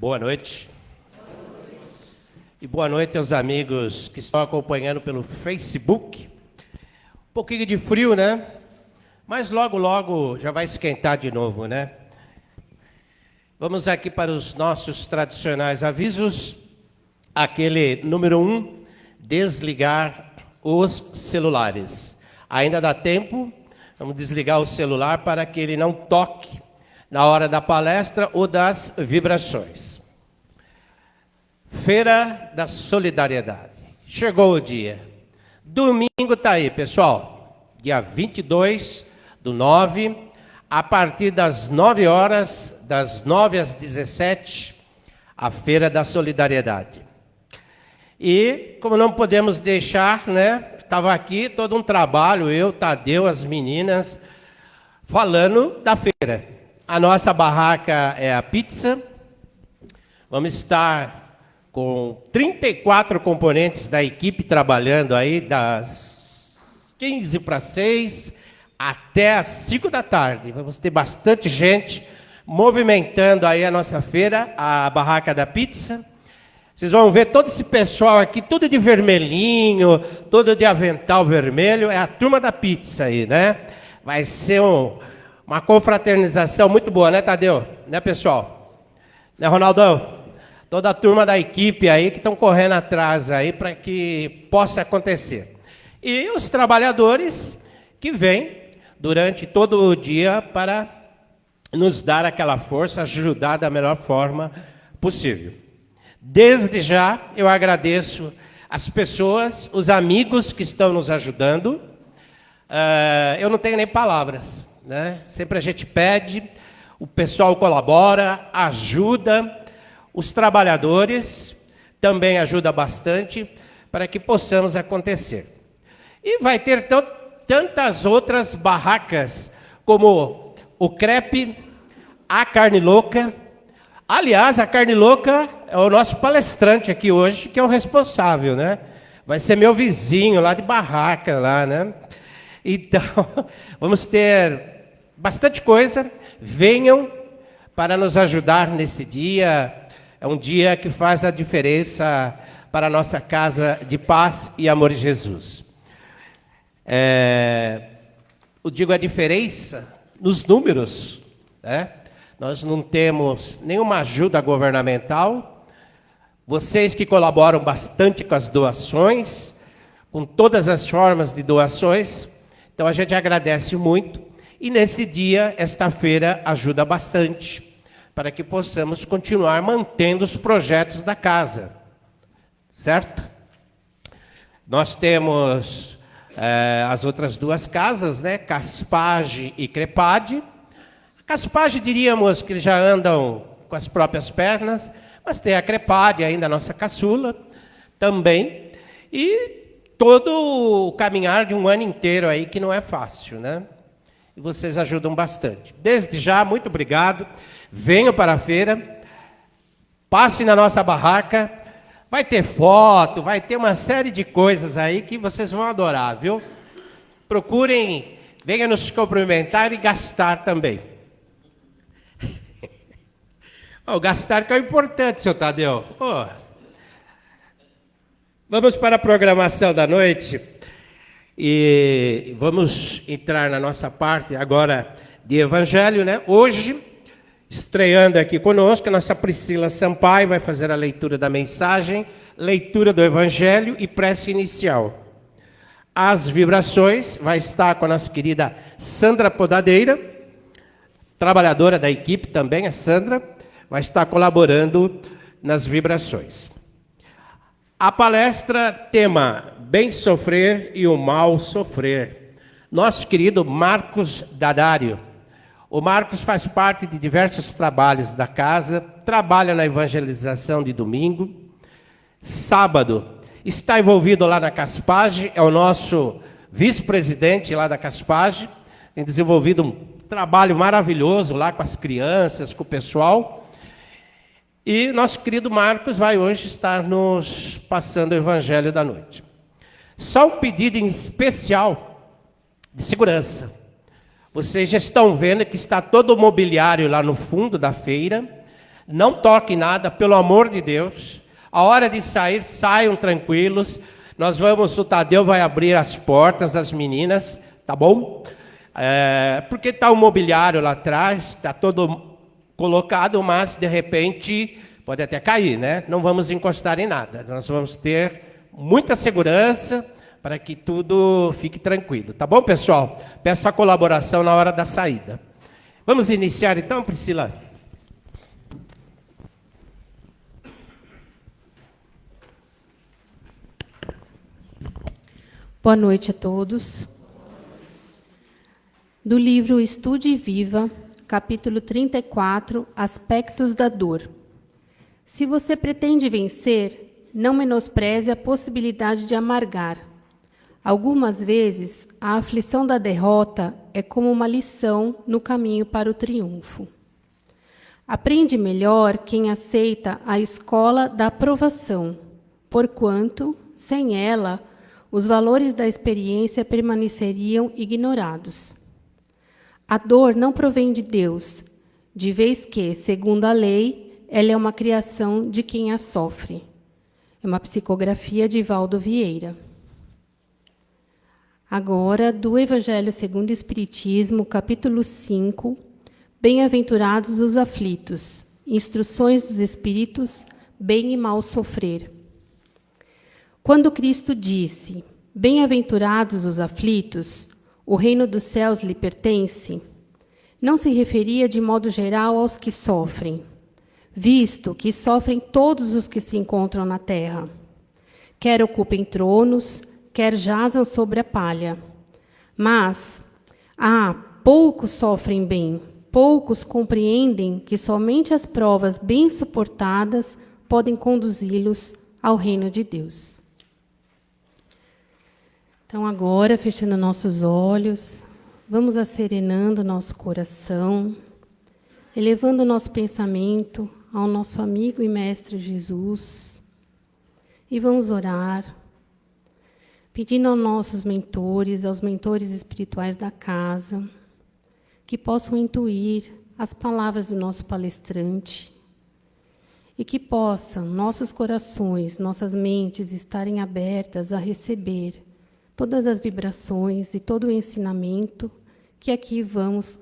Boa noite. E boa noite aos amigos que estão acompanhando pelo Facebook. Um pouquinho de frio, né? Mas logo, logo já vai esquentar de novo, né? Vamos aqui para os nossos tradicionais avisos. Aquele número 1, desligar os celulares. Ainda dá tempo, vamos desligar o celular para que ele não toque na hora da palestra ou das vibrações. Feira da Solidariedade. Chegou o dia. Domingo está aí, pessoal. Dia 22/9, a partir das 9 horas, das 9 às 17, a Feira da Solidariedade. E, como não podemos deixar, né? Estava aqui todo um trabalho, eu, Tadeu, as meninas, falando da feira. A nossa barraca é a pizza. Vamos estar com 34 componentes da equipe trabalhando aí das 15 para 6 até as 5 da tarde. Vamos ter bastante gente movimentando aí a nossa feira, a barraca da pizza. Vocês vão ver todo esse pessoal aqui, tudo de vermelhinho, todo de avental vermelho, é a turma da pizza aí, né? Vai ser uma confraternização muito boa, né, Tadeu? Né, pessoal? Né, Ronaldão? Toda a turma da equipe aí que estão correndo atrás aí para que possa acontecer. E os trabalhadores que vêm durante todo o dia para nos dar aquela força, ajudar da melhor forma possível. Desde já, eu agradeço as pessoas, os amigos que estão nos ajudando. Eu não tenho nem palavras, né? Sempre a gente pede, o pessoal colabora, ajuda, os trabalhadores também ajudam bastante para que possamos acontecer. E vai ter tantas outras barracas, como o crepe, a carne louca. Aliás, a carne louca é o nosso palestrante aqui hoje, que é o responsável, né? Vai ser meu vizinho lá de barraca, lá, né? Então, vamos ter bastante coisa. Venham para nos ajudar nesse dia. É um dia que faz a diferença para a nossa casa de paz e amor de Jesus. Eu digo a diferença nos números, né? Nós não temos nenhuma ajuda governamental. Vocês que colaboram bastante com as doações, com todas as formas de doações, então a gente agradece muito. E nesse dia, esta feira ajuda bastante para que possamos continuar mantendo os projetos da casa, certo? Nós temos as outras duas casas, né? Caspage e Crepade. Caspage, diríamos que eles já andam com as próprias pernas, mas tem a Crepade, ainda a nossa caçula, também. E todo o caminhar de um ano inteiro aí, que não é fácil, né? E vocês ajudam bastante. Desde já, muito obrigado. Venham para a feira, passem na nossa barraca, vai ter foto, vai ter uma série de coisas aí que vocês vão adorar, viu? Procurem, venham nos cumprimentar e gastar também. O gastar que é o importante, seu Tadeu. Vamos para a programação da noite e vamos entrar na nossa parte agora de Evangelho, né? Hoje, estreando aqui conosco, a nossa Priscila Sampaio vai fazer a leitura da mensagem, leitura do Evangelho e prece inicial. As vibrações vai estar com a nossa querida Sandra Podadeira, trabalhadora da equipe também, a Sandra, vai estar colaborando nas vibrações. A palestra, tema Bem Sofrer e o Mal Sofrer. Nosso querido Marcos Dadário. O Marcos faz parte de diversos trabalhos da casa, trabalha na evangelização de domingo. Sábado, está envolvido lá na Caspage, é o nosso vice-presidente lá da Caspage, tem desenvolvido um trabalho maravilhoso lá com as crianças, com o pessoal. E nosso querido Marcos vai hoje estar nos passando o Evangelho da noite. Só um pedido em especial de segurança. Vocês já estão vendo que está todo o mobiliário lá no fundo da feira. não toquem nada, pelo amor de Deus. A hora de sair, saiam tranquilos. O Tadeu vai abrir as portas, as meninas, tá bom? Porque está o mobiliário lá atrás, está todo colocado, mas de repente pode até cair, né? Não vamos encostar em nada. Nós vamos ter muita segurança para que tudo fique tranquilo, tá bom, pessoal? Peço a colaboração na hora da saída. Vamos iniciar então, Priscila? Boa noite a todos. Do livro Estude e Viva, capítulo 34, Aspectos da Dor. Se você pretende vencer, não menospreze a possibilidade de amargar. Algumas vezes, a aflição da derrota é como uma lição no caminho para o triunfo. Aprende melhor quem aceita a escola da aprovação, porquanto, sem ela, os valores da experiência permaneceriam ignorados. A dor não provém de Deus, de vez que, segundo a lei, ela é uma criação de quem a sofre. É uma psicografia de Valdo Vieira. Agora, do Evangelho segundo o Espiritismo, capítulo 5, Bem-aventurados os aflitos, instruções dos Espíritos, bem e mal sofrer. Quando Cristo disse, bem-aventurados os aflitos, o reino dos céus lhe pertence, não se referia de modo geral aos que sofrem, visto que sofrem todos os que se encontram na terra, quer ocupem tronos, quer jazam sobre a palha. Mas, poucos sofrem bem, poucos compreendem que somente as provas bem suportadas podem conduzi-los ao reino de Deus. Então, agora, fechando nossos olhos, vamos asserenando nosso coração, elevando nosso pensamento ao nosso amigo e mestre Jesus, e vamos orar, pedindo aos nossos mentores, aos mentores espirituais da casa, que possam intuir as palavras do nosso palestrante e que possam nossos corações, nossas mentes estarem abertas a receber todas as vibrações e todo o ensinamento que aqui vamos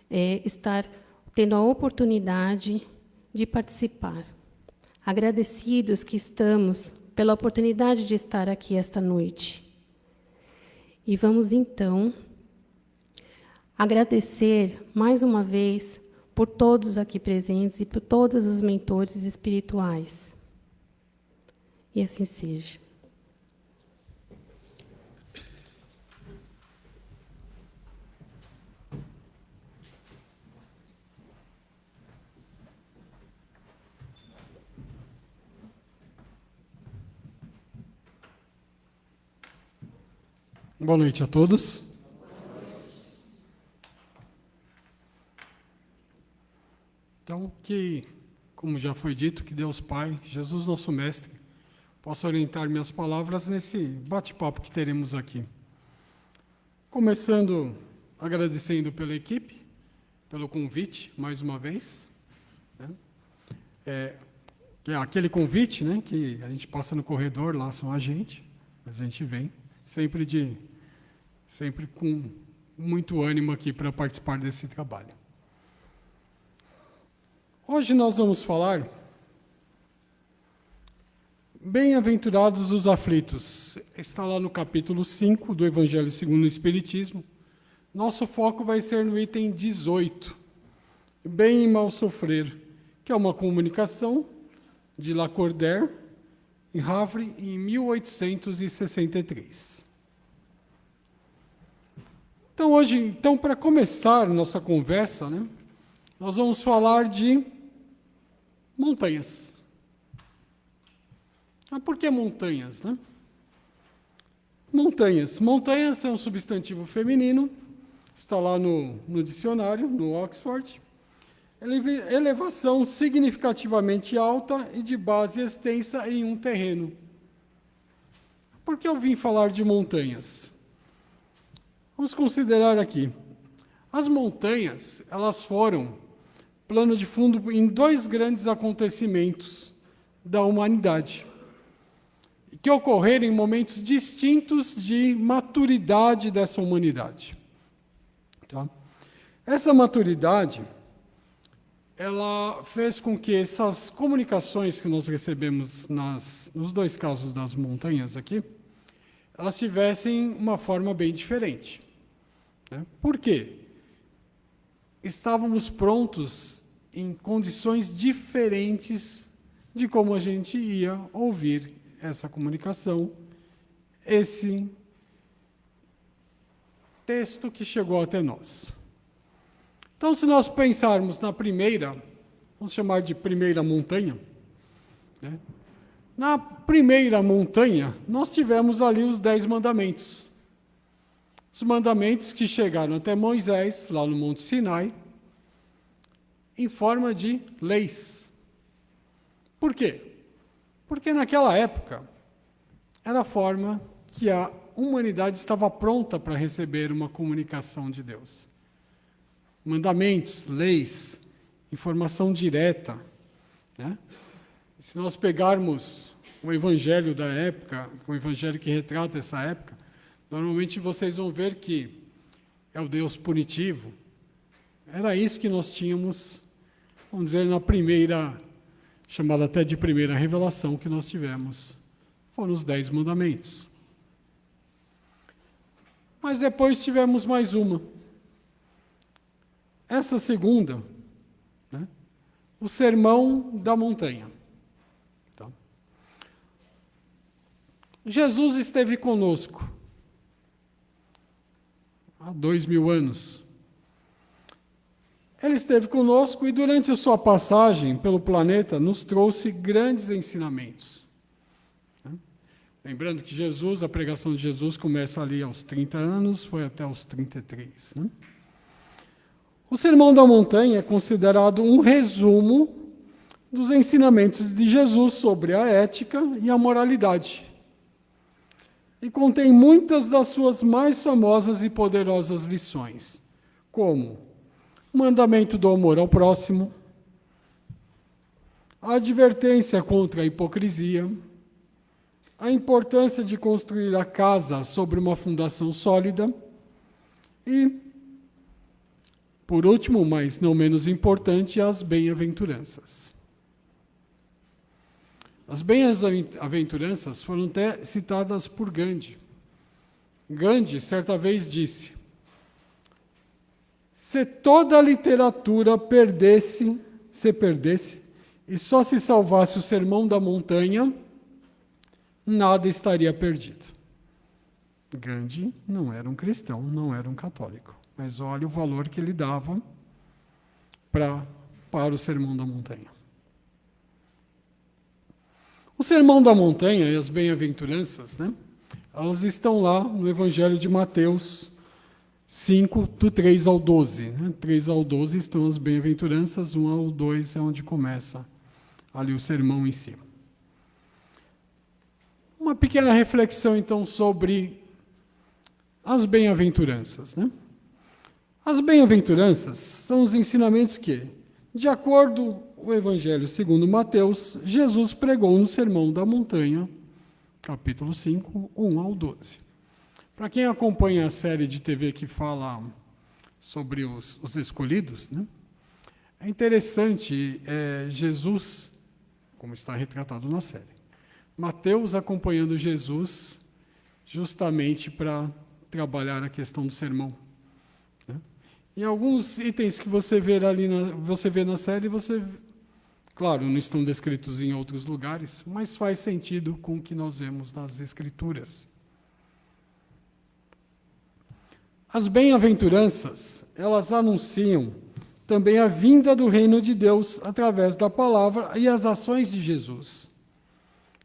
estar tendo a oportunidade de participar. Agradecidos que estamos pela oportunidade de estar aqui esta noite. E vamos, então, agradecer mais uma vez por todos aqui presentes e por todos os mentores espirituais. E assim seja. Boa noite a todos. Então, como já foi dito, que Deus Pai, Jesus nosso Mestre, possa orientar minhas palavras nesse bate-papo que teremos aqui. Começando agradecendo pela equipe, pelo convite, mais uma vez. Que é aquele convite, né, que a gente passa no corredor, lá são a gente, mas a gente vem sempre com muito ânimo aqui para participar desse trabalho. Hoje nós vamos falar bem-aventurados os aflitos. Está lá no capítulo 5 do Evangelho segundo o Espiritismo. Nosso foco vai ser no item 18, bem e mal sofrer, que é uma comunicação de Lacordaire em Havre em 1863. Então, para começar nossa conversa, né, nós vamos falar de montanhas. Por que montanhas, né? Montanhas. Montanhas é um substantivo feminino, está lá no dicionário, no Oxford. Elevação significativamente alta e de base extensa em um terreno. Por que eu vim falar de montanhas? Vamos considerar aqui. As montanhas, elas foram plano de fundo em dois grandes acontecimentos da humanidade, que ocorreram em momentos distintos de maturidade dessa humanidade. Tá? Essa maturidade, ela fez com que essas comunicações que nós recebemos nos dois casos das montanhas aqui, elas tivessem uma forma bem diferente. Né? Por quê? Estávamos prontos em condições diferentes de como a gente ia ouvir essa comunicação, esse texto que chegou até nós. Então, se nós pensarmos na primeira, vamos chamar de primeira montanha, né? Na primeira montanha, nós tivemos ali os 10 mandamentos. Os mandamentos que chegaram até Moisés, lá no Monte Sinai, em forma de leis. Por quê? Porque naquela época, era a forma que a humanidade estava pronta para receber uma comunicação de Deus. Mandamentos, leis, informação direta. Né? Se nós pegarmos o evangelho da época, o evangelho que retrata essa época, normalmente vocês vão ver que é o Deus punitivo. Era isso que nós tínhamos, vamos dizer, na primeira, chamada até de primeira revelação que nós tivemos. Foram os 10 mandamentos. Mas depois tivemos mais uma. Essa segunda, né, o Sermão da Montanha. Tá? Jesus esteve conosco há 2000 anos. Ele esteve conosco e durante a sua passagem pelo planeta nos trouxe grandes ensinamentos. Né? Lembrando que Jesus, a pregação de Jesus começa ali aos 30 anos, foi até aos 33. Né? O Sermão da Montanha é considerado um resumo dos ensinamentos de Jesus sobre a ética e a moralidade. E contém muitas das suas mais famosas e poderosas lições, como o mandamento do amor ao próximo, a advertência contra a hipocrisia, a importância de construir a casa sobre uma fundação sólida e, por último, mas não menos importante, as bem-aventuranças. As bem-aventuranças foram até citadas por Gandhi. Gandhi, certa vez, disse: se toda a literatura se perdesse, e só se salvasse o Sermão da Montanha, nada estaria perdido. Gandhi não era um cristão, não era um católico. Mas olha o valor que ele dava para o Sermão da Montanha. O Sermão da Montanha e as bem-aventuranças, né, elas estão lá no Evangelho de Mateus 5, do 3 ao 12. Né? 3 ao 12 estão as bem-aventuranças, 1 ao 2 é onde começa ali o sermão em si. Uma pequena reflexão, então, sobre as bem-aventuranças, né? As bem-aventuranças são os ensinamentos que, de acordo com o Evangelho segundo Mateus, Jesus pregou no Sermão da Montanha, capítulo 5, 1 ao 12. Para quem acompanha a série de TV que fala sobre os escolhidos, né, é interessante Jesus, como está retratado na série, Mateus acompanhando Jesus justamente para trabalhar a questão do sermão. Em alguns itens que você vê ali você vê na série, claro, não estão descritos em outros lugares, mas faz sentido com o que nós vemos nas Escrituras. As bem-aventuranças, elas anunciam também a vinda do reino de Deus através da palavra e as ações de Jesus,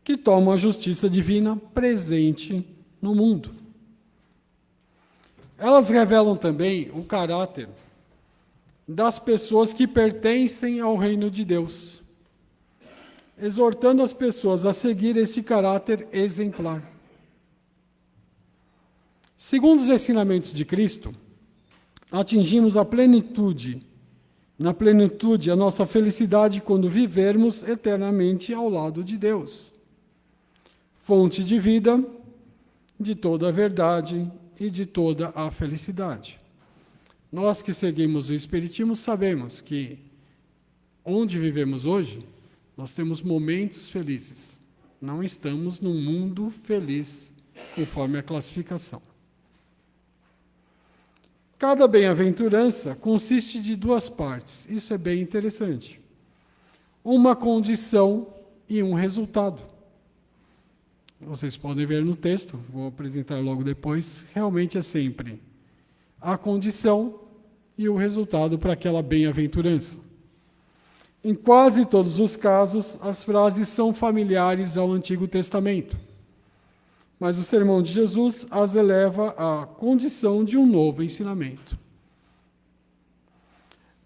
que tomam a justiça divina presente no mundo. Elas revelam também o caráter das pessoas que pertencem ao reino de Deus, exortando as pessoas a seguir esse caráter exemplar. Segundo os ensinamentos de Cristo, atingimos a plenitude na plenitude, a nossa felicidade quando vivermos eternamente ao lado de Deus. Fonte de vida, de toda a verdade e de toda a felicidade. Nós que seguimos o Espiritismo sabemos que onde vivemos hoje, nós temos momentos felizes. Não estamos num mundo feliz, conforme a classificação. Cada bem-aventurança consiste de duas partes. Isso é bem interessante. Uma condição e um resultado. Vocês podem ver no texto, vou apresentar logo depois. Realmente é sempre a condição e o resultado para aquela bem-aventurança. Em quase todos os casos, as frases são familiares ao Antigo Testamento. Mas o sermão de Jesus as eleva à condição de um novo ensinamento.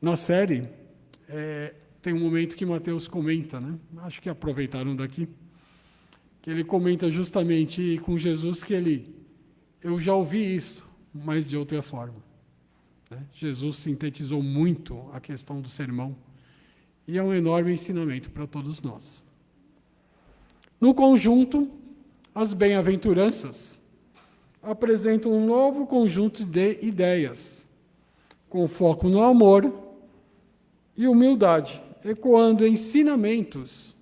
Na série, tem um momento que Mateus comenta, né? Acho que aproveitaram daqui, que ele comenta justamente com Jesus que eu já ouvi isso, mas de outra forma. Né? Jesus sintetizou muito a questão do sermão, e é um enorme ensinamento para todos nós. No conjunto, as bem-aventuranças apresentam um novo conjunto de ideias, com foco no amor e humildade, ecoando ensinamentos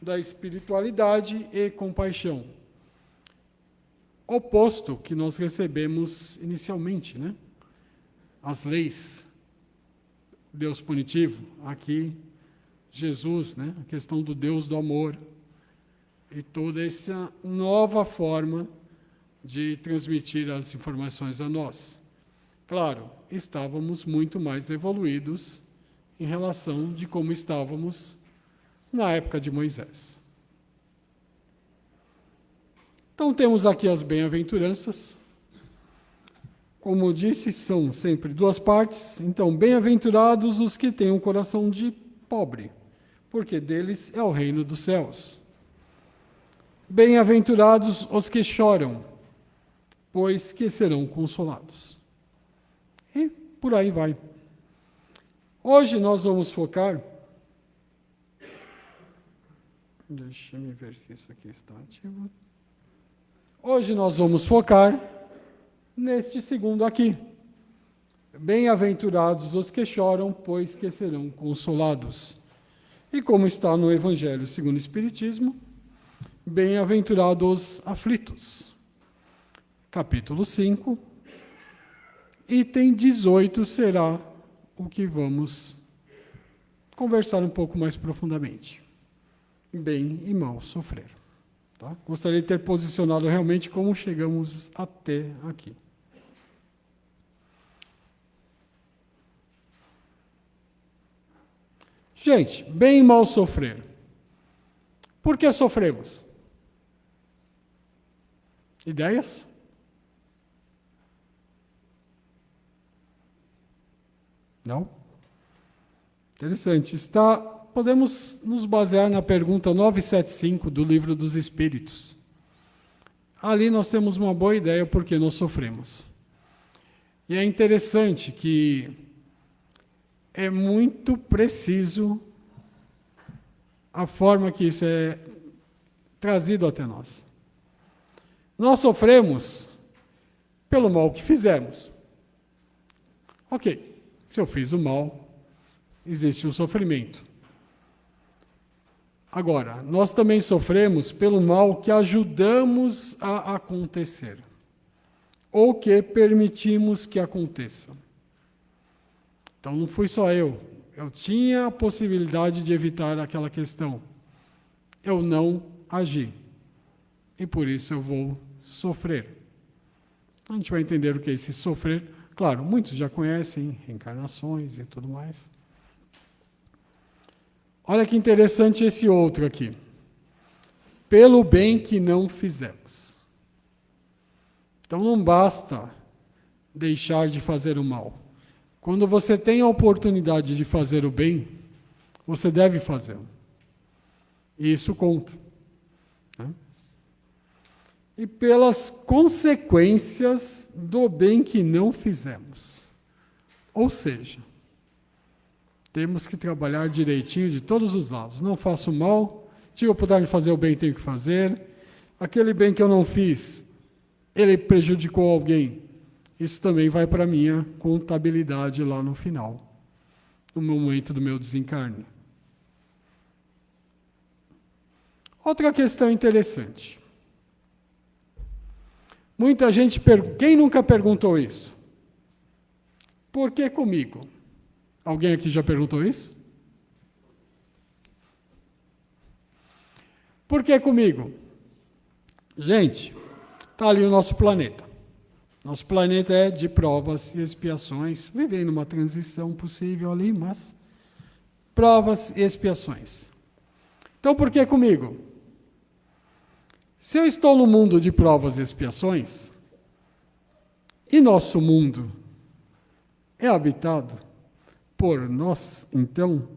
da espiritualidade e compaixão. Oposto que nós recebemos inicialmente, né? As leis, Deus punitivo, aqui Jesus, né? A questão do Deus do amor, e toda essa nova forma de transmitir as informações a nós. Claro, estávamos muito mais evoluídos em relação de como estávamos na época de Moisés. Então temos aqui as bem-aventuranças. Como disse, são sempre duas partes. Então, bem-aventurados os que têm um coração de pobre, porque deles é o reino dos céus. Bem-aventurados os que choram, pois que serão consolados. E por aí vai. Hoje nós vamos focar... Deixa-me ver se isso aqui está ativo. Hoje nós vamos focar neste segundo aqui. Bem-aventurados os que choram, pois que serão consolados. E como está no Evangelho segundo o Espiritismo, bem-aventurados os aflitos. Capítulo 5, item 18 será o que vamos conversar um pouco mais profundamente. Bem e mal sofrer. Tá? Gostaria de ter posicionado realmente como chegamos até aqui. Gente, bem e mal sofrer. Por que sofremos? Ideias? Não? Interessante. Podemos nos basear na pergunta 975 do Livro dos Espíritos. Ali nós temos uma boa ideia por que nós sofremos. E é interessante que é muito preciso a forma que isso é trazido até nós. Nós sofremos pelo mal que fizemos. Ok, se eu fiz o mal, existe um sofrimento. Agora, nós também sofremos pelo mal que ajudamos a acontecer, ou que permitimos que aconteça. Então, não fui só eu tinha a possibilidade de evitar aquela questão. Eu não agi. E por isso eu vou sofrer. A gente vai entender o que é esse sofrer. Claro, muitos já conhecem reencarnações e tudo mais. Olha que interessante esse outro aqui. Pelo bem que não fizemos. Então não basta deixar de fazer o mal. Quando você tem a oportunidade de fazer o bem, você deve fazê-lo. E isso conta. Né? E pelas consequências do bem que não fizemos. Ou seja, Temos que trabalhar direitinho de todos os lados. Não faço mal, tive a oportunidade de fazer o bem, tenho que fazer. Aquele bem que eu não fiz, ele prejudicou alguém. Isso também vai para a minha contabilidade lá no final, no momento do meu desencarne. Outra questão interessante. Muita gente pergunta, quem nunca perguntou isso? Por que comigo? Alguém aqui já perguntou isso? Por que comigo? Gente, está ali o nosso planeta. Nosso planeta é de provas e expiações, vivendo uma transição possível ali, mas provas e expiações. Então, por que comigo? Se eu estou no mundo de provas e expiações, e nosso mundo é habitado por nós, então,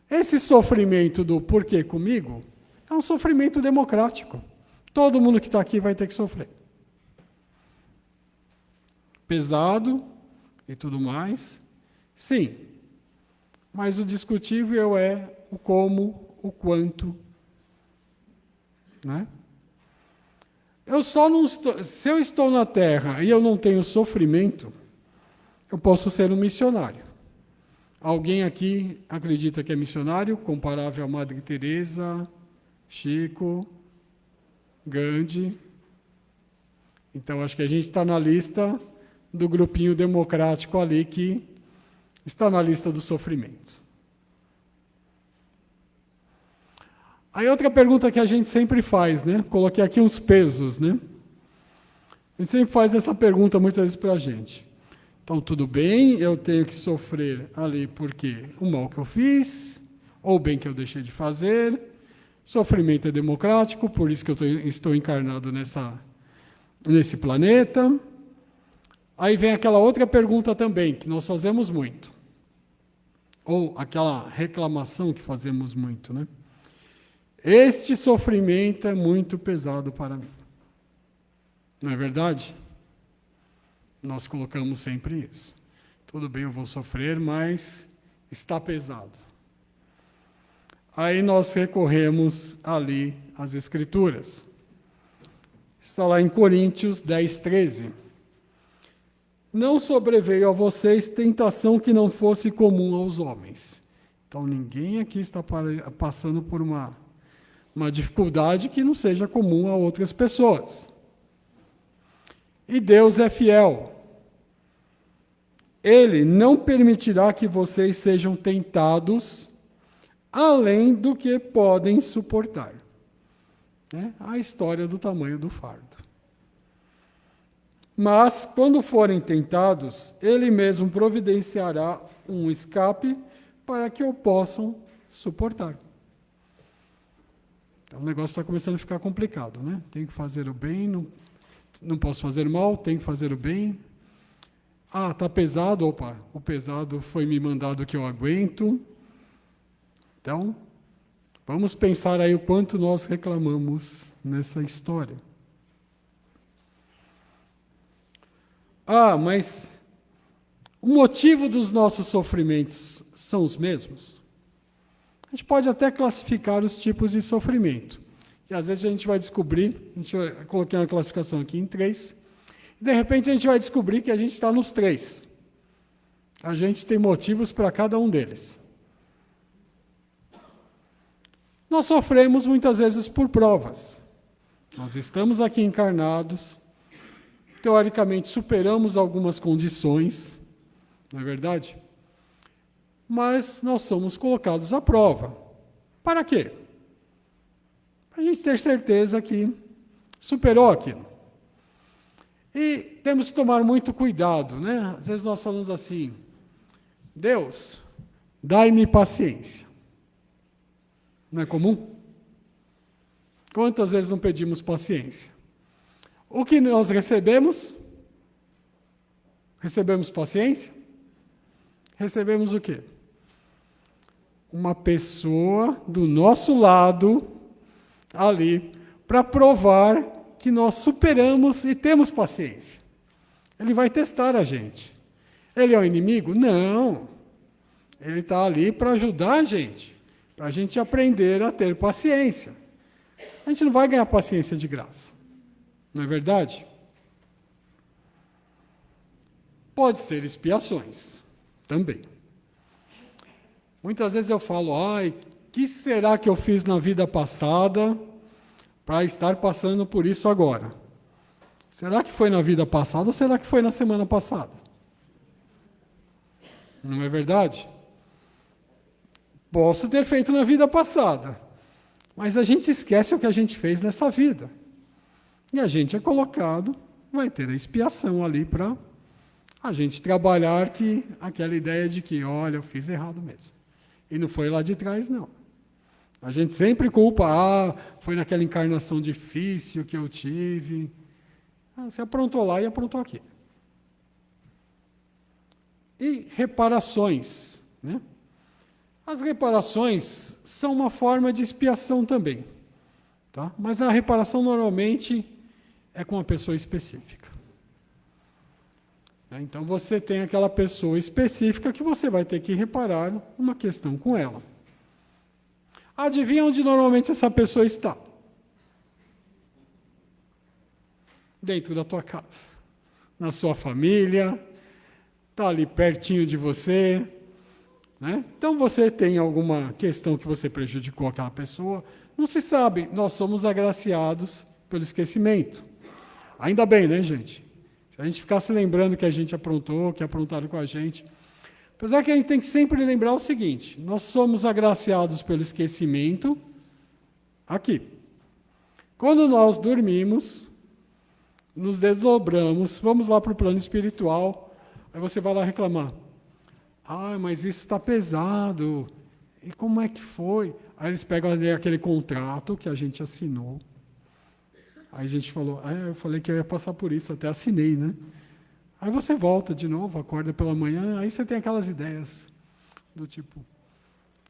esse sofrimento do porquê comigo é um sofrimento democrático. Todo mundo que está aqui vai ter que sofrer. Pesado e tudo mais, sim. Mas o discutível é o como, o quanto, né? Eu só não estou, se eu estou na Terra e eu não tenho sofrimento, eu posso ser um missionário. Alguém aqui acredita que é missionário, comparável a Madre Teresa, Chico, Gandhi? Então, acho que a gente está na lista do grupinho democrático ali que está na lista do sofrimento. Aí outra pergunta que a gente sempre faz, né? Coloquei aqui uns pesos, né? A gente sempre faz essa pergunta muitas vezes para a gente. Então, tudo bem, eu tenho que sofrer ali porque o mal que eu fiz, ou o bem que eu deixei de fazer. Sofrimento é democrático, por isso que eu estou encarnado nesse planeta. Aí vem aquela outra pergunta também, que nós fazemos muito. Ou aquela reclamação que fazemos muito, né? Este sofrimento é muito pesado para mim. Não é verdade? Nós colocamos sempre isso. Tudo bem, eu vou sofrer, mas está pesado. Aí nós recorremos ali às Escrituras. Está lá em Coríntios 10:13. Não sobreveio a vocês tentação que não fosse comum aos homens. Então ninguém aqui está passando por uma dificuldade que não seja comum a outras pessoas. E Deus é fiel. Ele não permitirá que vocês sejam tentados além do que podem suportar. Né? A história do tamanho do fardo. Mas, quando forem tentados, Ele mesmo providenciará um escape para que o possam suportar. Então, o negócio está começando a ficar complicado, né? Tenho que fazer o bem, não posso fazer mal, tenho que fazer o bem. Ah, está pesado, opa, o pesado foi me mandado que eu aguento. Então, vamos pensar aí o quanto nós reclamamos nessa história. Ah, mas o motivo dos nossos sofrimentos são os mesmos? A gente pode até classificar os tipos de sofrimento. E às vezes a gente vai descobrir, eu coloquei uma classificação aqui em 3, e de repente a gente vai descobrir que a gente está nos 3. A gente tem motivos para cada um deles. Nós sofremos muitas vezes por provas. Nós estamos aqui encarnados, teoricamente superamos algumas condições, não é verdade? Mas nós somos colocados à prova. Para quê? Para a gente ter certeza que superou aquilo. E temos que tomar muito cuidado, né? Às vezes nós falamos assim, Deus, dai-me paciência. Não é comum? Quantas vezes não pedimos paciência? O que nós recebemos? Recebemos paciência? Recebemos o quê? Uma pessoa do nosso lado, ali, para provar que nós superamos e temos paciência. Ele vai testar a gente. Ele é o inimigo? Não. Ele está ali para ajudar a gente, para a gente aprender a ter paciência. A gente não vai ganhar paciência de graça, não é verdade? Pode ser expiações, também. Muitas vezes eu falo, o que será que eu fiz na vida passada para estar passando por isso agora? Será que foi na vida passada ou será que foi na semana passada? Não é verdade? Posso ter feito na vida passada, mas a gente esquece o que a gente fez nessa vida. E a gente é colocado, vai ter a expiação ali para a gente trabalhar aquela ideia de que, olha, eu fiz errado mesmo. E não foi lá de trás, não. A gente sempre culpa, foi naquela encarnação difícil que eu tive. Você aprontou lá e aprontou aqui. E reparações, né? As reparações são uma forma de expiação também, tá? Mas a reparação normalmente é com uma pessoa específica. Então você tem aquela pessoa específica que você vai ter que reparar uma questão com ela. Adivinha onde normalmente essa pessoa está? Dentro da tua casa, na sua família, está ali pertinho de você, né? Então você tem alguma questão que você prejudicou aquela pessoa, não se sabe, nós somos agraciados pelo esquecimento. Ainda bem, né, gente? Se a gente ficasse lembrando que a gente aprontou, que aprontaram com a gente. Apesar que a gente tem que sempre lembrar o seguinte, nós somos agraciados pelo esquecimento aqui. Quando nós dormimos, nos desdobramos, vamos lá para o plano espiritual, aí você vai lá reclamar. Mas isso está pesado. E como é que foi? Aí eles pegam aquele contrato que a gente assinou. Aí a gente falou, eu falei que eu ia passar por isso, até assinei, né? Aí você volta de novo, acorda pela manhã, aí você tem aquelas ideias do tipo,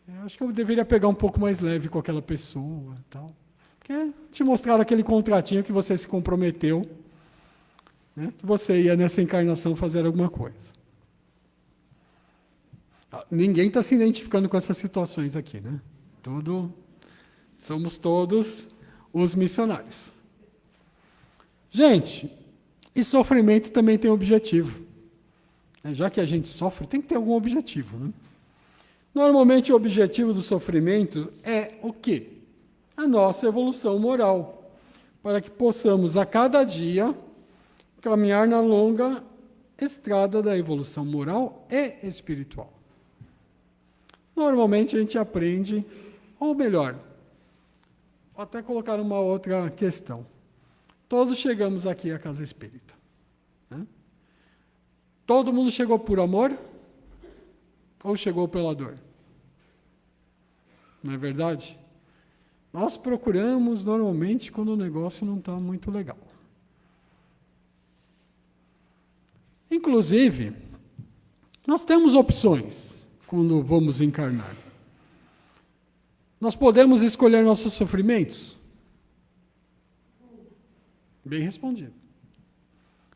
eu acho que eu deveria pegar um pouco mais leve com aquela pessoa, tal. Porque te mostraram aquele contratinho que você se comprometeu, né? Que você ia nessa encarnação fazer alguma coisa. Ninguém está se identificando com essas situações aqui, né? Somos todos os missionários. Gente, e sofrimento também tem objetivo. Já que a gente sofre, tem que ter algum objetivo, né? Normalmente o objetivo do sofrimento é o quê? A nossa evolução moral, para que possamos a cada dia caminhar na longa estrada da evolução moral e espiritual. Normalmente a gente aprende, ou melhor, vou até colocar uma outra questão. Todos chegamos aqui à casa espírita, né? Todo mundo chegou por amor ou chegou pela dor? Não é verdade? Nós procuramos normalmente quando o negócio não está muito legal. Inclusive, nós temos opções quando vamos encarnar. Nós podemos escolher nossos sofrimentos? Bem respondido.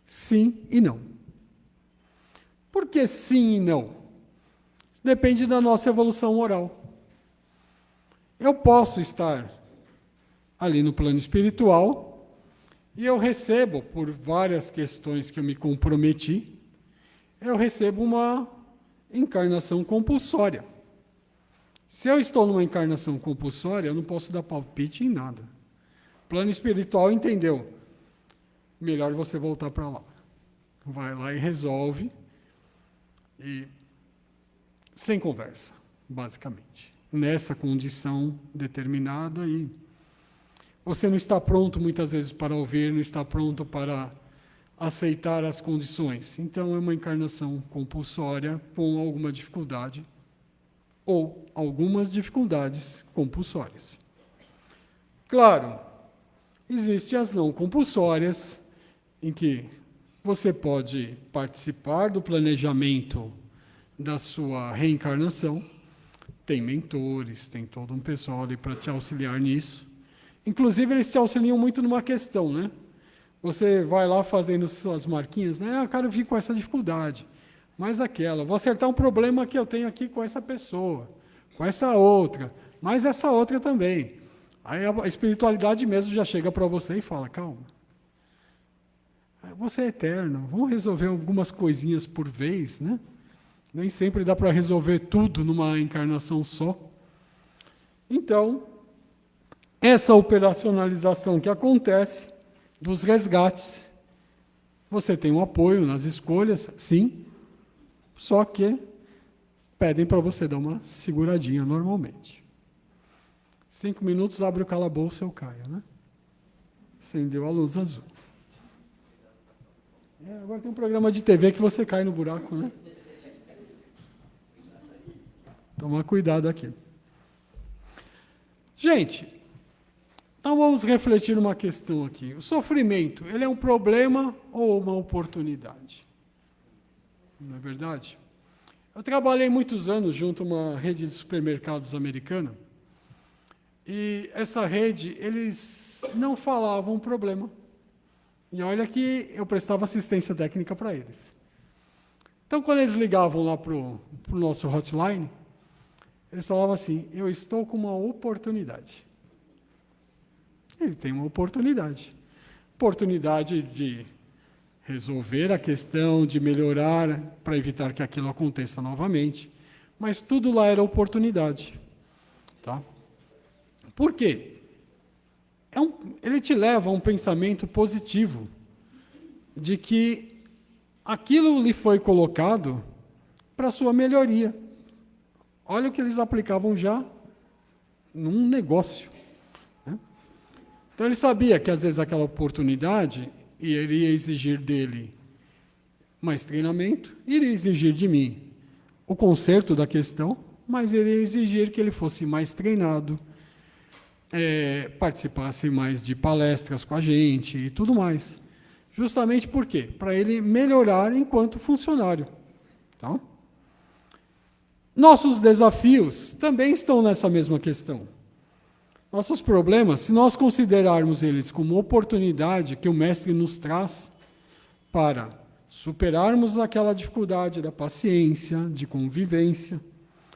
Sim e não. Por que sim e não? Depende da nossa evolução moral. Eu posso estar ali no plano espiritual e eu recebo, por várias questões que eu me comprometi, eu recebo uma encarnação compulsória. Se eu estou numa encarnação compulsória, eu não posso dar palpite em nada. O plano espiritual entendeu. Melhor você voltar para lá. Vai lá e resolve. E sem conversa, basicamente. Nessa condição determinada, e você não está pronto muitas vezes para ouvir, não está pronto para aceitar as condições. Então é uma encarnação compulsória com alguma dificuldade ou algumas dificuldades compulsórias. Claro, existem as não compulsórias, em que você pode participar do planejamento da sua reencarnação. Tem mentores, tem todo um pessoal ali para te auxiliar nisso. Inclusive, eles te auxiliam muito numa questão, né? Você vai lá fazendo suas marquinhas, né? Eu quero vir com essa dificuldade. mais aquela. Vou acertar um problema que eu tenho aqui com essa pessoa, com essa outra, mas essa outra também. Aí a espiritualidade mesmo já chega para você e fala, calma, você é eterno, vamos resolver algumas coisinhas por vez, né? Nem sempre dá para resolver tudo numa encarnação só. Então, essa operacionalização que acontece dos resgates, você tem um apoio nas escolhas, sim, só que pedem para você dar uma seguradinha normalmente. 5 minutos, abre o calabouço e eu caio, né? Acendeu a luz azul. Agora tem um programa de TV que você cai no buraco, né? Tomar cuidado aqui. Gente, então vamos refletir uma questão aqui. O sofrimento, ele é um problema ou uma oportunidade? Não é verdade? Eu trabalhei muitos anos junto a uma rede de supermercados americana, e essa rede, eles não falavam problema. E olha que eu prestava assistência técnica para eles. Então, quando eles ligavam lá para o nosso hotline, eles falavam assim, eu estou com uma oportunidade. Ele tem uma oportunidade. Oportunidade de resolver a questão, de melhorar, para evitar que aquilo aconteça novamente. Mas tudo lá era oportunidade. Tá? Por quê? Ele te leva a um pensamento positivo, de que aquilo lhe foi colocado para a sua melhoria. Olha o que eles aplicavam já num negócio. Né? Então ele sabia que às vezes aquela oportunidade iria exigir dele mais treinamento, iria exigir de mim o conserto da questão, mas iria exigir que ele fosse mais treinado, participasse mais de palestras com a gente e tudo mais. Justamente por quê? Para ele melhorar enquanto funcionário. Tá? Nossos desafios também estão nessa mesma questão. Nossos problemas, se nós considerarmos eles como oportunidade que o Mestre nos traz para superarmos aquela dificuldade da paciência, de convivência,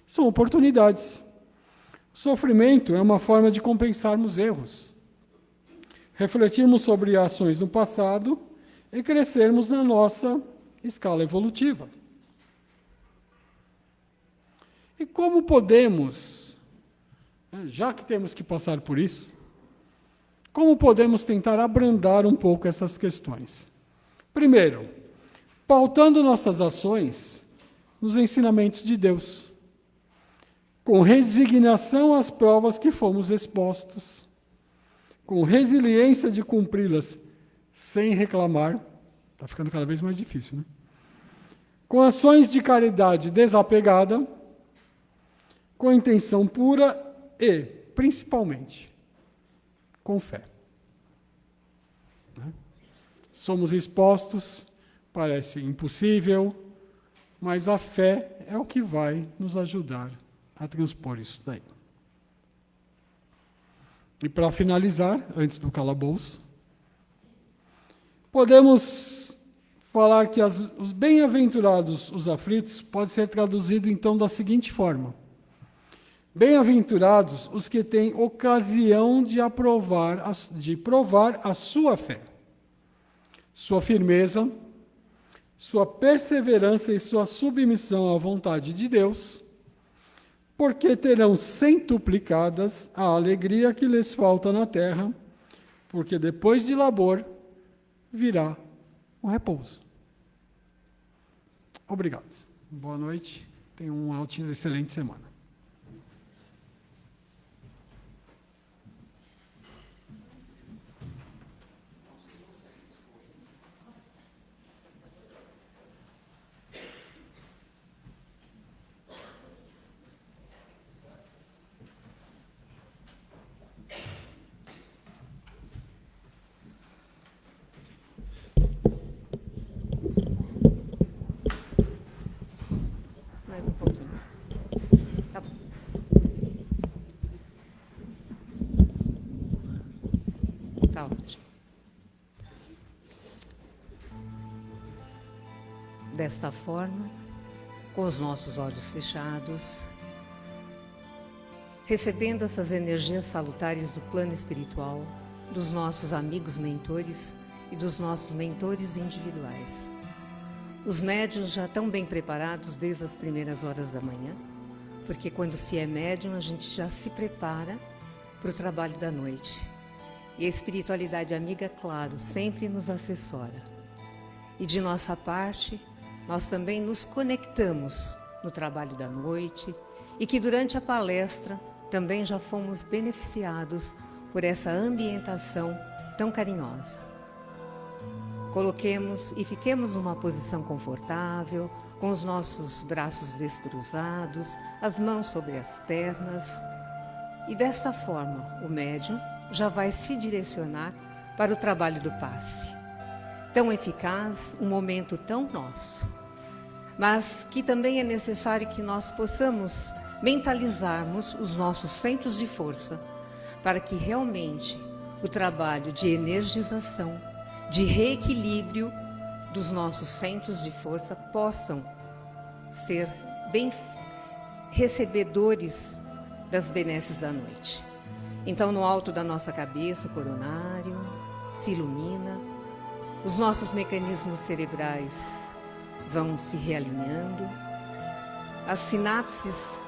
são oportunidades. O sofrimento é uma forma de compensarmos erros, refletirmos sobre ações do passado e crescermos na nossa escala evolutiva. E como podemos, já que temos que passar por isso, como podemos tentar abrandar um pouco essas questões? Primeiro, pautando nossas ações nos ensinamentos de Deus, com resignação às provas que fomos expostos, com resiliência de cumpri-las sem reclamar, está ficando cada vez mais difícil, né? Com ações de caridade desapegada, com intenção pura e, principalmente, com fé. Né? Somos expostos, parece impossível, mas a fé é o que vai nos ajudar a transpor isso daí. E para finalizar, antes do calabouço, podemos falar que os bem-aventurados, os aflitos, pode ser traduzido então da seguinte forma: bem-aventurados os que têm ocasião de provar a sua fé, sua firmeza, sua perseverança e sua submissão à vontade de Deus, porque terão centuplicadas a alegria que lhes falta na terra, porque depois de labor virá o repouso. Obrigado. Boa noite. Tenham uma excelente semana. Mais um pouquinho. Tá bom. Tá ótimo. Desta forma, com os nossos olhos fechados, recebendo essas energias salutares do plano espiritual, dos nossos amigos mentores e dos nossos mentores individuais. Os médiuns já estão bem preparados desde as primeiras horas da manhã, porque quando se é médium, a gente já se prepara para o trabalho da noite. E a espiritualidade amiga, claro, sempre nos assessora. E de nossa parte, nós também nos conectamos no trabalho da noite e que durante a palestra também já fomos beneficiados por essa ambientação tão carinhosa. Coloquemos e fiquemos numa posição confortável, com os nossos braços descruzados, as mãos sobre as pernas. E desta forma, o médium já vai se direcionar para o trabalho do passe. Tão eficaz, um momento tão nosso. Mas que também é necessário que nós possamos mentalizarmos os nossos centros de força, para que realmente o trabalho de energização, de reequilíbrio dos nossos centros de força possam ser bem recebedores das benesses da noite. Então, no alto da nossa cabeça, o coronário se ilumina, os nossos mecanismos cerebrais vão se realinhando, as sinapses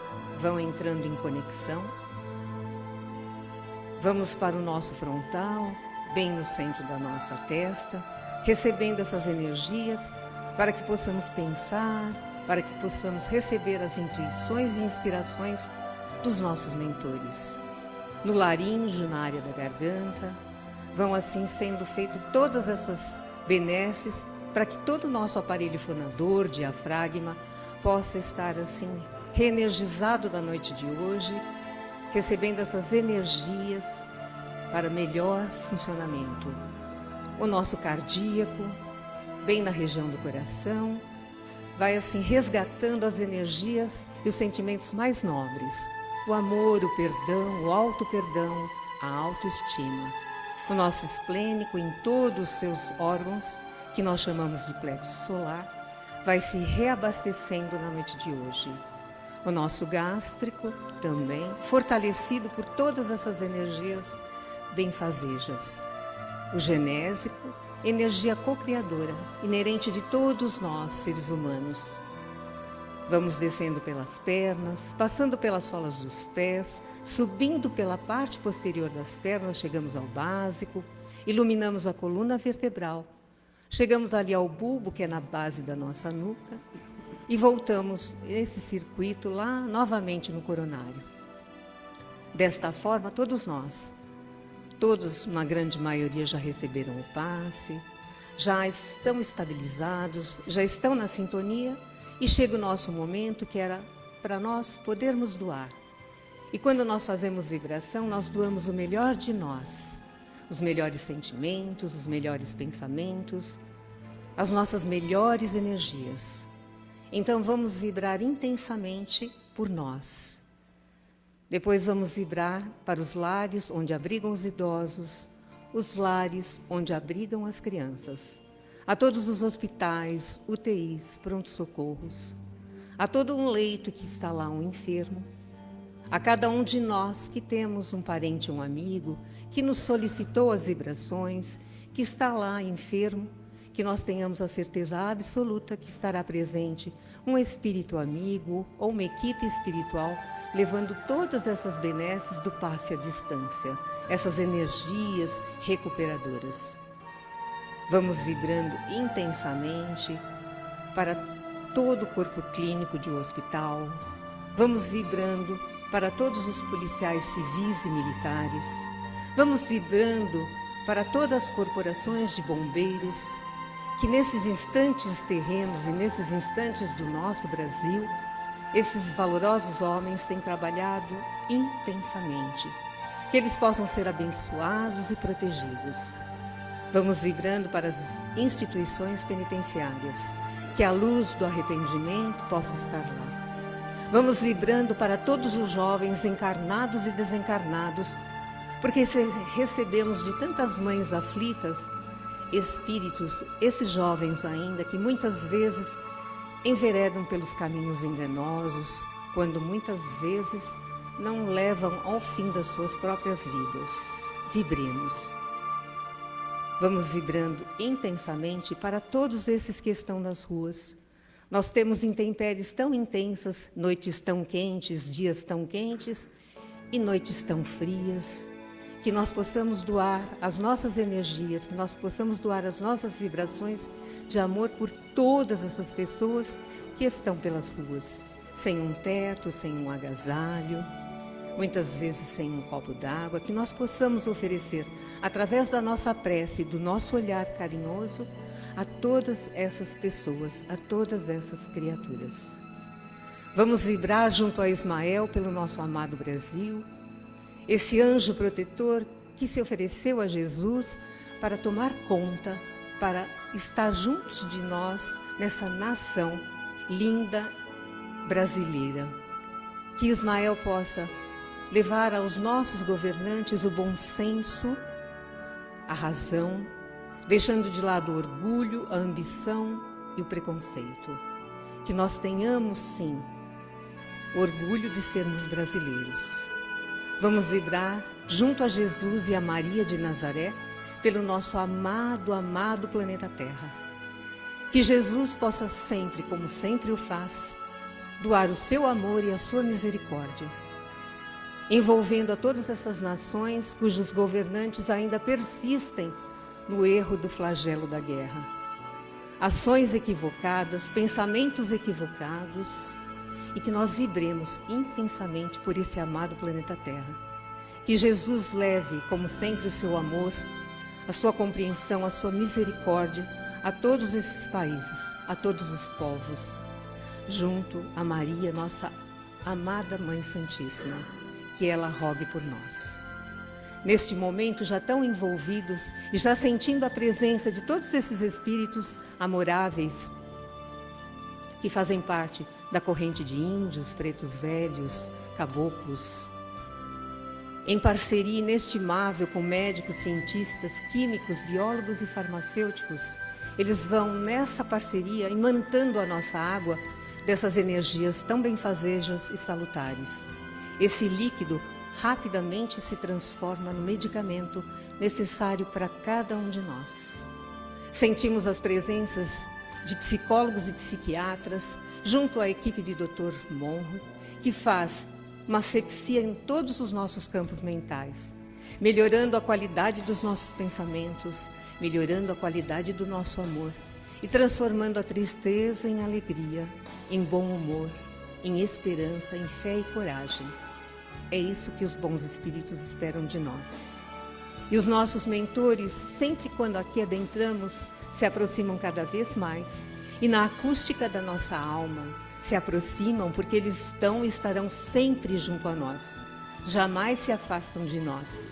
vão entrando em conexão. Vamos para o nosso frontal, bem no centro da nossa testa, recebendo essas energias para que possamos pensar, para que possamos receber as intuições e inspirações dos nossos mentores. No laríngeo, na área da garganta, vão assim sendo feitas todas essas benesses para que todo o nosso aparelho fonador, diafragma, possa estar assim reenergizado da noite de hoje, recebendo essas energias para melhor funcionamento. O nosso cardíaco, bem na região do coração, vai assim resgatando as energias e os sentimentos mais nobres. O amor, o perdão, o auto-perdão, a autoestima. O nosso esplênico em todos os seus órgãos, que nós chamamos de plexo solar, vai se reabastecendo na noite de hoje. O nosso gástrico também, fortalecido por todas essas energias benfazejas. O genésico, energia co-criadora, inerente de todos nós, seres humanos. Vamos descendo pelas pernas, passando pelas solas dos pés, subindo pela parte posterior das pernas, chegamos ao básico, iluminamos a coluna vertebral, chegamos ali ao bulbo, que é na base da nossa nuca, e voltamos esse circuito lá novamente no coronário. Desta forma, todos nós, todos, uma grande maioria, já receberam o passe, já estão estabilizados, já estão na sintonia, e chega o nosso momento que era para nós podermos doar. E quando nós fazemos vibração, nós doamos o melhor de nós, os melhores sentimentos, os melhores pensamentos, as nossas melhores energias. Então vamos vibrar intensamente por nós. Depois vamos vibrar para os lares onde abrigam os idosos, os lares onde abrigam as crianças, a todos os hospitais, UTIs, pronto-socorros, a todo um leito que está lá um enfermo, a cada um de nós que temos um parente, um amigo, que nos solicitou as vibrações, que está lá enfermo, que nós tenhamos a certeza absoluta que estará presente um espírito amigo ou uma equipe espiritual, levando todas essas benesses do passe à distância, essas energias recuperadoras. Vamos vibrando intensamente para todo o corpo clínico de um hospital. Vamos vibrando para todos os policiais civis e militares. Vamos vibrando para todas as corporações de bombeiros, que nesses instantes terrenos e nesses instantes do nosso Brasil, esses valorosos homens têm trabalhado intensamente. Que eles possam ser abençoados e protegidos. Vamos vibrando para as instituições penitenciárias, que a luz do arrependimento possa estar lá. Vamos vibrando para todos os jovens encarnados e desencarnados, porque recebemos de tantas mães aflitas, espíritos, esses jovens ainda, que muitas vezes enveredam pelos caminhos enganosos, quando muitas vezes não levam ao fim das suas próprias vidas. Vibremos. Vamos vibrando intensamente para todos esses que estão nas ruas. Nós temos intempéries tão intensas, noites tão quentes, dias tão quentes e noites tão frias, que nós possamos doar as nossas energias, que nós possamos doar as nossas vibrações de amor por todas essas pessoas que estão pelas ruas, sem um teto, sem um agasalho, muitas vezes sem um copo d'água, que nós possamos oferecer, através da nossa prece, do nosso olhar carinhoso, a todas essas pessoas, a todas essas criaturas. Vamos vibrar junto a Ismael pelo nosso amado Brasil, esse anjo protetor que se ofereceu a Jesus para tomar conta, para estar juntos de nós nessa nação linda brasileira. Que Ismael possa levar aos nossos governantes o bom senso, a razão, deixando de lado o orgulho, a ambição e o preconceito. Que nós tenhamos, sim, orgulho de sermos brasileiros. Vamos vibrar junto a Jesus e a Maria de Nazaré pelo nosso amado, amado planeta Terra. Que Jesus possa sempre, como sempre o faz, doar o seu amor e a sua misericórdia, envolvendo a todas essas nações cujos governantes ainda persistem no erro do flagelo da guerra. Ações equivocadas, pensamentos equivocados, e que nós vibremos intensamente por esse amado planeta Terra. Que Jesus leve, como sempre, o seu amor, a sua compreensão, a sua misericórdia a todos esses países, a todos os povos, junto a Maria, nossa amada Mãe Santíssima, que ela rogue por nós. Neste momento, já tão envolvidos e já sentindo a presença de todos esses espíritos amoráveis que fazem parte da corrente de índios, pretos velhos, caboclos, em parceria inestimável com médicos, cientistas, químicos, biólogos e farmacêuticos, eles vão nessa parceria imantando a nossa água dessas energias tão benfazejas e salutares. Esse líquido rapidamente se transforma no medicamento necessário para cada um de nós. Sentimos as presenças de psicólogos e psiquiatras junto à equipe de Dr. Monro, que faz uma asepsia em todos os nossos campos mentais, melhorando a qualidade dos nossos pensamentos, melhorando a qualidade do nosso amor e transformando a tristeza em alegria, em bom humor, em esperança, em fé e coragem. É isso que os bons espíritos esperam de nós. E os nossos mentores, sempre quando aqui adentramos, se aproximam cada vez mais e na acústica da nossa alma se aproximam porque eles estão e estarão sempre junto a nós. Jamais se afastam de nós.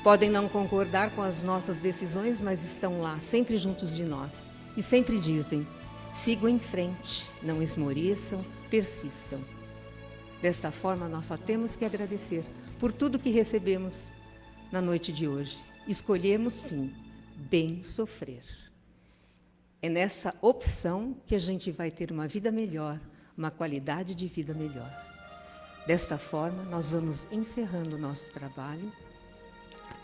Podem não concordar com as nossas decisões, mas estão lá, sempre juntos de nós. E sempre dizem, sigam em frente, não esmoreçam, persistam. Dessa forma, nós só temos que agradecer por tudo que recebemos na noite de hoje. Escolhemos, sim, bem sofrer. É nessa opção que a gente vai ter uma vida melhor, uma qualidade de vida melhor. Desta forma, nós vamos encerrando o nosso trabalho,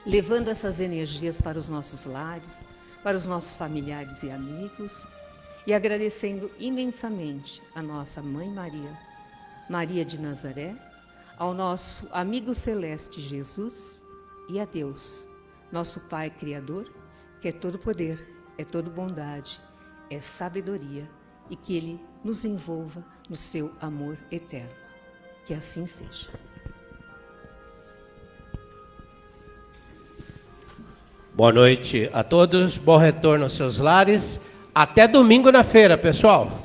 levando essas energias para os nossos lares, para os nossos familiares e amigos, e agradecendo imensamente a nossa Mãe Maria, Maria de Nazaré, ao nosso amigo celeste Jesus e a Deus, nosso Pai Criador, que é todo poder, é toda bondade, é sabedoria, e que Ele nos envolva no seu amor eterno. Que assim seja. Boa noite a todos, bom retorno aos seus lares. Até domingo na feira, pessoal.